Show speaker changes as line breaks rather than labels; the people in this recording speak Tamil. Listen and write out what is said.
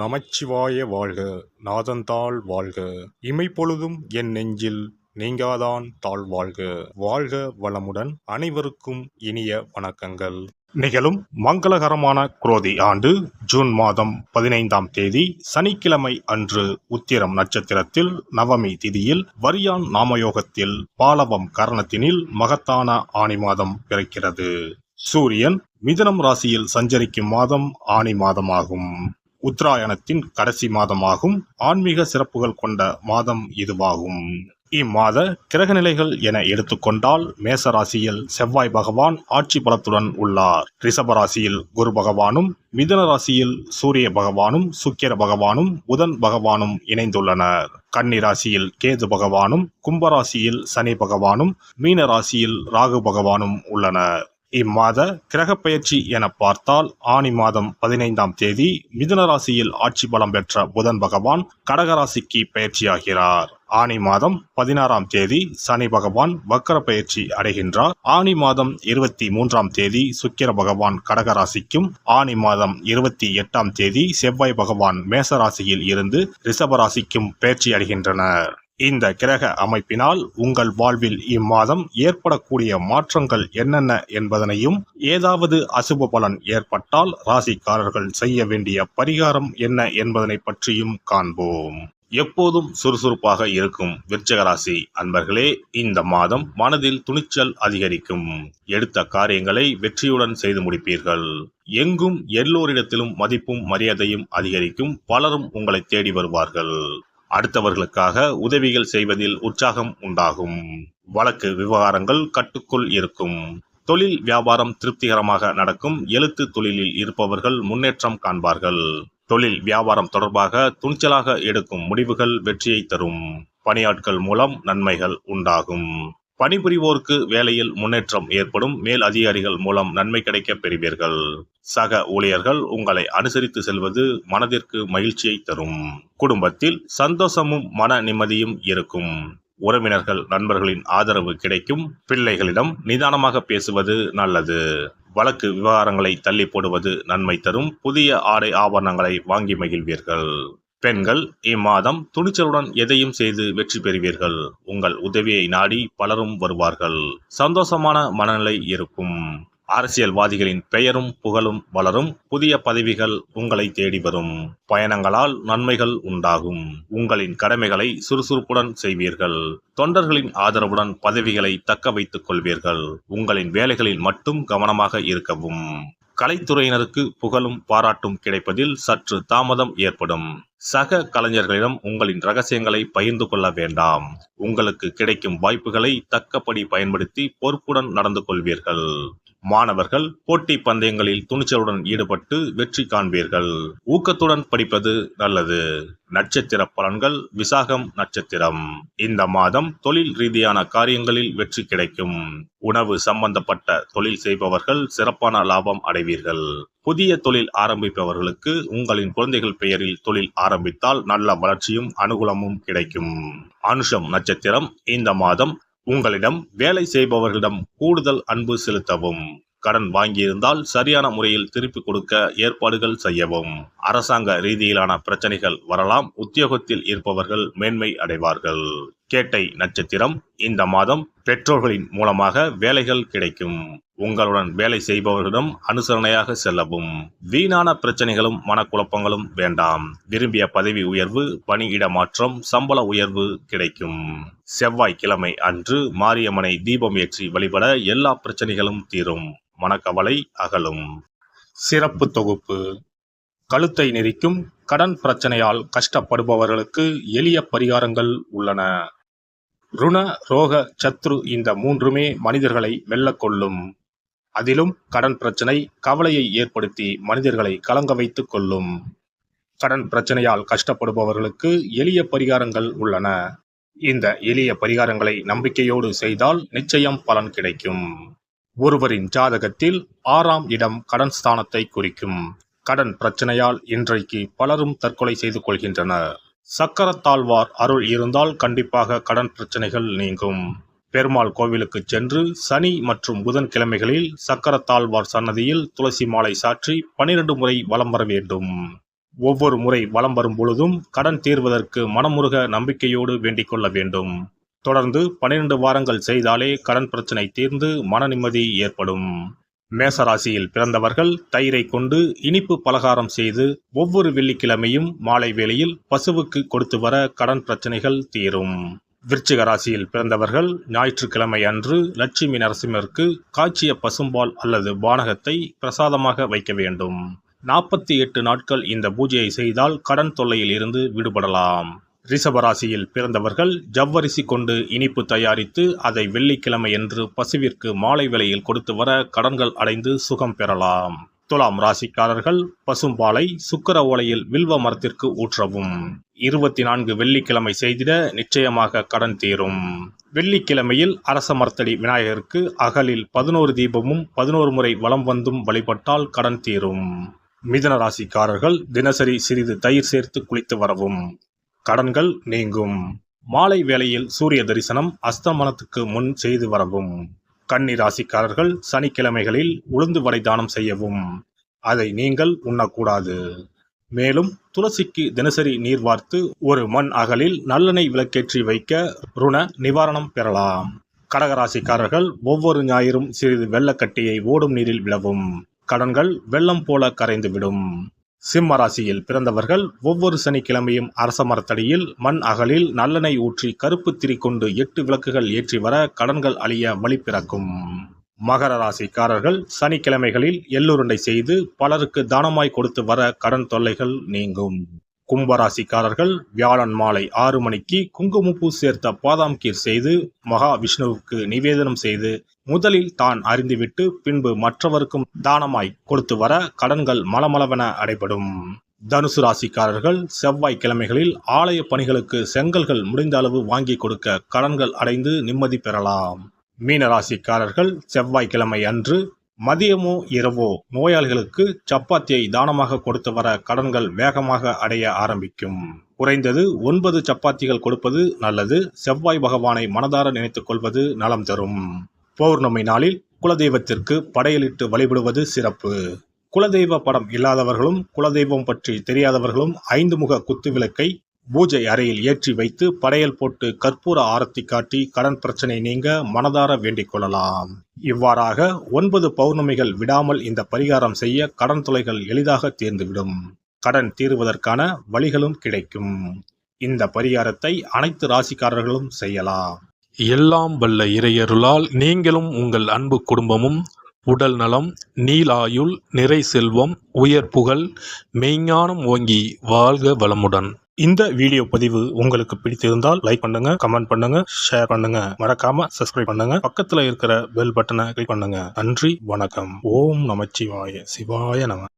நமச்சிவாய வாழ்க. நாதந்தாள் வாழ்க. இமைப்பொழுதும் என் நெஞ்சில் நீங்காதான் தாழ் வாழ்க. வாழ்க வளமுடன். அனைவருக்கும் இனிய வணக்கங்கள். நிகழும் மங்களகரமான குரோதி ஆண்டு ஜூன் மாதம் 15ஆம் தேதி சனிக்கிழமை அன்று உத்திரம் நட்சத்திரத்தில் நவமி திதியில் வரியான் நாமயோகத்தில் பாலவம் கரணத்தினில் மகத்தான ஆனி மாதம் பிறக்கிறது. சூரியன் மிதுனம் ராசியில் சஞ்சரிக்கும் மாதம் ஆனி மாதமாகும். உத்தராயணத்தின் கடைசி மாதமாகும். ஆன்மீக சிறப்புகள் கொண்ட மாதம் இதுவாகும். இம்மாத கிரகநிலைகள் என எடுத்துக்கொண்டால் மேசராசியில் செவ்வாய் பகவான் ஆட்சி பலத்துடன் உள்ளார். ரிஷபராசியில் குரு பகவானும், மிதுன ராசியில் சூரிய பகவானும், சுக்கிர பகவானும், புதன் பகவானும் இணைந்துள்ளனர். கன்னி ராசியில் கேது பகவானும், கும்பராசியில் சனி பகவானும், மீன ராசியில் ராகு பகவானும் உள்ளனர். இம்மாத கிரக பயிற்சி என பார்த்தால் ஆனி மாதம் 15ஆம் தேதி மிதுன ராசியில் ஆட்சி பலம் பெற்ற புதன் பகவான் கடகராசிக்கு பயிற்சியாகிறார். ஆனி மாதம் 16ஆம் தேதி சனி பகவான் வக்கர பயிற்சி அடைகின்றார். ஆனி மாதம் 23ஆம் தேதி சுக்கிர பகவான் கடகராசிக்கும், ஆனி மாதம் 28ஆம் தேதி செவ்வாய் பகவான் மேசராசியில் இருந்து ரிஷபராசிக்கும் பயிற்சி அடைகின்றனர். இந்த கிரக அமைப்பினால் உங்கள் வாழ்வில் இம்மாதம் ஏற்படக்கூடிய மாற்றங்கள் என்னென்ன என்பதனையும், ஏதாவது அசுப பலன் ஏற்பட்டால் ராசிக்காரர்கள் செய்ய வேண்டிய பரிகாரம் என்ன என்பதனை பற்றியும் காண்போம். எப்போதும் சுறுசுறுப்பாக இருக்கும் விருச்சிக ராசி அன்பர்களே, இந்த மாதம் மனதில் துணிச்சல் அதிகரிக்கும். எடுத்த காரியங்களை வெற்றியுடன் செய்து முடிப்பீர்கள். எங்கும் எல்லோரிடத்திலும் மதிப்பும் மரியாதையும் அதிகரிக்கும். பலரும் உங்களை தேடி வருவார்கள். அடுத்தவர்களுக்காக உதவிகள் செய்வதில் உற்சாகம் உண்டாகும். வழக்கு விவகாரங்கள் கட்டுக்குள் இருக்கும். தொழில் வியாபாரம் திருப்திகரமாக நடக்கும். எழுத்து தொழிலில் இருப்பவர்கள் முன்னேற்றம் காண்பார்கள். தொழில் வியாபாரம் தொடர்பாக துணிச்சலாக எடுக்கும் முடிவுகள் வெற்றியை தரும். பணியாட்கள் மூலம் நன்மைகள் உண்டாகும். பணிபுரிவோருக்கு வேலையில் முன்னேற்றம் ஏற்படும். மேல் அதிகாரிகள் மூலம் நன்மை கிடைக்க பெறுவீர்கள். சக ஊழியர்கள் உங்களை அனுசரித்து செல்வது மனதிற்கு மகிழ்ச்சியை தரும். குடும்பத்தில் சந்தோஷமும் மன நிம்மதியும் இருக்கும். உறவினர்கள் நண்பர்களின் ஆதரவு கிடைக்கும். பிள்ளைகளிடம் நிதானமாக பேசுவது நல்லது. வழக்கு விவகாரங்களை தள்ளி போடுவது நன்மை தரும். புதிய ஆடை ஆபரணங்களை வாங்கி மகிழ்வீர்கள். பெண்கள் இம்மாதம் துணிச்சலுடன் எதையும் செய்து வெற்றி பெறுவீர்கள். உங்கள் உதவியை நாடி பலரும் வருவார்கள். சந்தோஷமான மனநிலை இருக்கும். அரசியல்வாதிகளின் பெயரும் புகழும் வளரும். புதிய பதவிகள் உங்களை தேடி வரும். பயணங்களால் நன்மைகள் உண்டாகும். உங்களின் கடமைகளை சுறுசுறுப்புடன் செய்வீர்கள். தொண்டர்களின் ஆதரவுடன் பதவிகளை தக்க வைத்துக் கொள்வீர்கள். உங்களின் வேலைகளில் மட்டும் கவனமாக இருக்கவும். கலைத்துறையினருக்கு புகழும் பாராட்டும் கிடைப்பதில் சற்று தாமதம் ஏற்படும். சக கலைஞர்களிடம் உங்களின் ரகசியங்களை பகிர்ந்து கொள்ள வேண்டாம். உங்களுக்கு கிடைக்கும் வாய்ப்புகளை தக்கபடி பயன்படுத்தி பொறுப்புடன் நடந்து கொள்வீர்கள். மாணவர்கள் போட்டி பந்தயங்களில் துணிச்சலுடன் ஈடுபட்டு வெற்றி காண்பீர்கள். ஊக்கத்துடன் படிப்பது நல்லது. நட்சத்திர பலன்கள். விசாகம் நட்சத்திரம். இந்த மாதம் தொழில் ரீதியான காரியங்களில் வெற்றி கிடைக்கும். உணவு சம்பந்தப்பட்ட தொழில் செய்பவர்கள் சிறப்பான லாபம் அடைவீர்கள். புதிய தொழில் ஆரம்பிப்பவர்களுக்கு உங்களின் குழந்தைகள் பெயரில் தொழில் ஆரம்பித்தால் நல்ல வளர்ச்சியும் அனுகூலமும் கிடைக்கும். அனுஷம் நட்சத்திரம். இந்த மாதம் உங்களிடம் வேலை செய்பவர்களிடம் கூடுதல் அன்பு செலுத்தவும். கடன் வாங்கியிருந்தால் சரியான முறையில் திருப்பி கொடுக்க ஏற்பாடுகள் செய்யவும். அரசாங்க ரீதியிலான பிரச்சனைகள் வரலாம். உத்தியோகத்தில் இருப்பவர்கள் மேன்மை அடைவார்கள். கேட்டை நட்சத்திரம். இந்த மாதம் பெற்றோர்களின் மூலமாக வேலைகள் கிடைக்கும். உங்களுடன் வேலை செய்பவர்களிடம் அனுசரணையாக செல்லவும். வீணான பிரச்சனைகளும் மனக்குழப்பங்களும் வேண்டாம். விரும்பிய பதவி உயர்வு, பணியிட மாற்றம், சம்பள உயர்வு கிடைக்கும். செவ்வாய்க்கிழமை அன்று மாரியம்மனை தீபம் ஏற்றி வழிபட எல்லா பிரச்சனைகளும் தீரும். மனக்கவலை அகலும். சிறப்பு தொகுப்பு. கழுத்தை நெரிக்கும் கடன் பிரச்சனையால் கஷ்டப்படுபவர்களுக்கு எளிய பரிகாரங்கள் உள்ளன. ருண, ரோக, சத்ரு இந்த மூன்றுமே மனிதர்களை வெல்லக்கொள்ளும். அதிலும் கடன் பிரச்சனை கவலையை ஏற்படுத்தி மனிதர்களை கலங்க வைத்துக் கொள்ளும். கடன் பிரச்சனையால் கஷ்டப்படுபவர்களுக்கு எளிய பரிகாரங்கள் உள்ளன. இந்த எளிய பரிகாரங்களை நம்பிக்கையோடு செய்தால் நிச்சயம் பலன் கிடைக்கும். ஒருவரின் ஜாதகத்தில் 6ஆம் இடம் கடன் ஸ்தானத்தை குறிக்கும். கடன் பிரச்சனையால் இன்றைக்கு பலரும் தற்கொலை செய்து கொள்கின்றனர். சக்கரத்தாழ்வார் அருள் இருந்தால் கண்டிப்பாக கடன் பிரச்சனைகள் நீங்கும். பெருமாள் கோவிலுக்கு சென்று சனி மற்றும் புதன் கிழமைகளில் சக்கரத்தாழ்வார் சன்னதியில் துளசி மாலை சாற்றி 12 முறை வலம் வர வேண்டும். ஒவ்வொரு முறை வலம் வரும் பொழுதும் கடன் தீர்வதற்கு மனமுருக நம்பிக்கையோடு வேண்டிக் கொள்ள வேண்டும். தொடர்ந்து 12 வாரங்கள் செய்தாலே கடன் பிரச்சனை தீர்ந்து மன நிம்மதி ஏற்படும். மேசராசியில் பிறந்தவர்கள் தயிரை கொண்டு இனிப்பு பலகாரம் செய்து ஒவ்வொரு வெள்ளிக்கிழமையும் மாலை வேளையில் பசுவுக்கு கொடுத்து வர கடன் பிரச்சனைகள் தீரும். விருச்சிக ராசியில் பிறந்தவர்கள் ஞாயிற்றுக்கிழமை அன்று லட்சுமி நரசிம்மருக்கு காய்ச்சிய பசும்பால் அல்லது பானகத்தை பிரசாதமாக வைக்க வேண்டும். 48 நாட்கள் இந்த பூஜையை செய்தால் கடன் தொல்லையில் இருந்து விடுபடலாம். ரிஷபராசியில் பிறந்தவர்கள் ஜவ்வரிசி கொண்டு இனிப்பு தயாரித்து அதை வெள்ளிக்கிழமை என்று பசுவிற்கு மாலை வேளையில் கொடுத்து வர கடன்கள் அடைந்து சுகம் பெறலாம். துலாம் ராசிக்காரர்கள் பசும்பாலை சுக்கிர ஓலையில் வில்வ மரத்திற்கு ஊற்றவும். 24 வெள்ளிக்கிழமை செய்திட நிச்சயமாக கடன் தீரும். வெள்ளிக்கிழமையில் அரச மரத்தடி விநாயகருக்கு அகலில் 11 தீபமும் 11 முறை வலம் வந்தும் வழிபட்டால் கடன் தீரும். மிதுன ராசிக்காரர்கள் தினசரி சிறிது தயிர் சேர்த்து குளித்து வரவும். கடன்கள் நீங்கும். மாலை வேளையில் சூரிய தரிசனம் அஸ்தமனத்துக்கு முன் செய்து வரவும். கன்னி ராசிக்காரர்கள் சனிக்கிழமைகளில் உளுந்து வடை தானம் செய்யவும். அதை நீங்கள் உண்ணக்கூடாது. மேலும் துளசிக்கு தினசரி நீர் வார்த்து ஒரு மண் அகலில் நல்லெண்ணெய் விளக்கேற்றி வைக்க ருண நிவாரணம் பெறலாம். கடகராசிக்காரர்கள் ஒவ்வொரு ஞாயிறும் சிறிது வெள்ளக்கட்டியை ஓடும் நீரில் விடவும். கடன்கள் வெள்ளம் போல கரைந்துவிடும். சிம்ம ராசியில் பிறந்தவர்கள் ஒவ்வொரு சனிக்கிழமையும் அரச மரத்தடியில் மண் அகலில் நல்லெண்ணெய் ஊற்றி கருப்பு திரி கொண்டு 8 விளக்குகள் ஏற்றி வர கடன்கள் அழிய வழி பிறக்கும். மகர ராசிக்காரர்கள் சனிக்கிழமைகளில் எள்ளுருண்டை செய்து பலருக்கு தானமாய் கொடுத்து வர கடன் தொல்லைகள் நீங்கும். கும்பராசிக்காரர்கள் வியாழன் மாலை 6 மணிக்கு குங்குமப்பூ சேர்த்த பாதாம் கீர் செய்து மகா விஷ்ணுவுக்கு நிவேதனம் செய்து முதலில் தான் அறிந்துவிட்டு பின்பு மற்றவருக்கும் தானமாய் கொடுத்து வர கடன்கள் மலமளவென அடைபடும். தனுசு ராசிக்காரர்கள் செவ்வாய்க்கிழமைகளில் ஆலய பணிகளுக்கு செங்கல்கள் முடிந்த அளவு வாங்கி கொடுக்க கடன்கள் அடைந்து நிம்மதி பெறலாம். மீன ராசிக்காரர்கள் செவ்வாய்க்கிழமை அன்று மதியமோ இரவோ நோயாளிகளுக்கு சப்பாத்தியை தானமாக கொடுத்து வர கடன்கள் வேகமாக அடைய ஆரம்பிக்கும். குறைந்தது 9 சப்பாத்திகள் கொடுப்பது நல்லது. செவ்வாய் பகவானை மனதார நினைத்துக் கொள்வது நலம் தரும். பௌர்ணமி நாளில் குலதெய்வத்திற்கு படையலிட்டு வழிபடுவது சிறப்பு. குலதெய்வ படம் இல்லாதவர்களும் குலதெய்வம் பற்றி தெரியாதவர்களும் 5 முக குத்து விளக்கை பூஜை அறையில் ஏற்றி வைத்து படையல் போட்டு கற்பூர ஆரத்தி காட்டி கடன் பிரச்சனை நீங்க மனதார வேண்டிக் கொள்ளலாம். இவ்வாறாக 9 பௌர்ணமிகள் விடாமல் இந்த பரிகாரம் செய்ய கடன் தொல்லைகள் எளிதாக தீர்ந்துவிடும். கடன் தீர்வதற்கான வழிகளும் கிடைக்கும். இந்த பரிகாரத்தை அனைத்து ராசிக்காரர்களும் செய்யலாம்.
எல்லாம் வல்ல இறையருளால் நீங்களும் உங்கள் அன்பு குடும்பமும் உடல் நலம், நீலாயுள், நிறை செல்வம், உயர் புகழ், மெய்ஞானம் ஓங்கி வாழ்க வளமுடன்.
இந்த வீடியோ பதிவு உங்களுக்கு பிடித்திருந்தால் லைக் பண்ணுங்க, கமெண்ட் பண்ணுங்க, ஷேர் பண்ணுங்க, மறக்காம சப்ஸ்கிரைப் பண்ணுங்க, பக்கத்துல இருக்கிற பெல் பட்டனை கிளிக் பண்ணுங்க. நன்றி, வணக்கம். ஓம் நமச்சிவாய. சிவாய நம.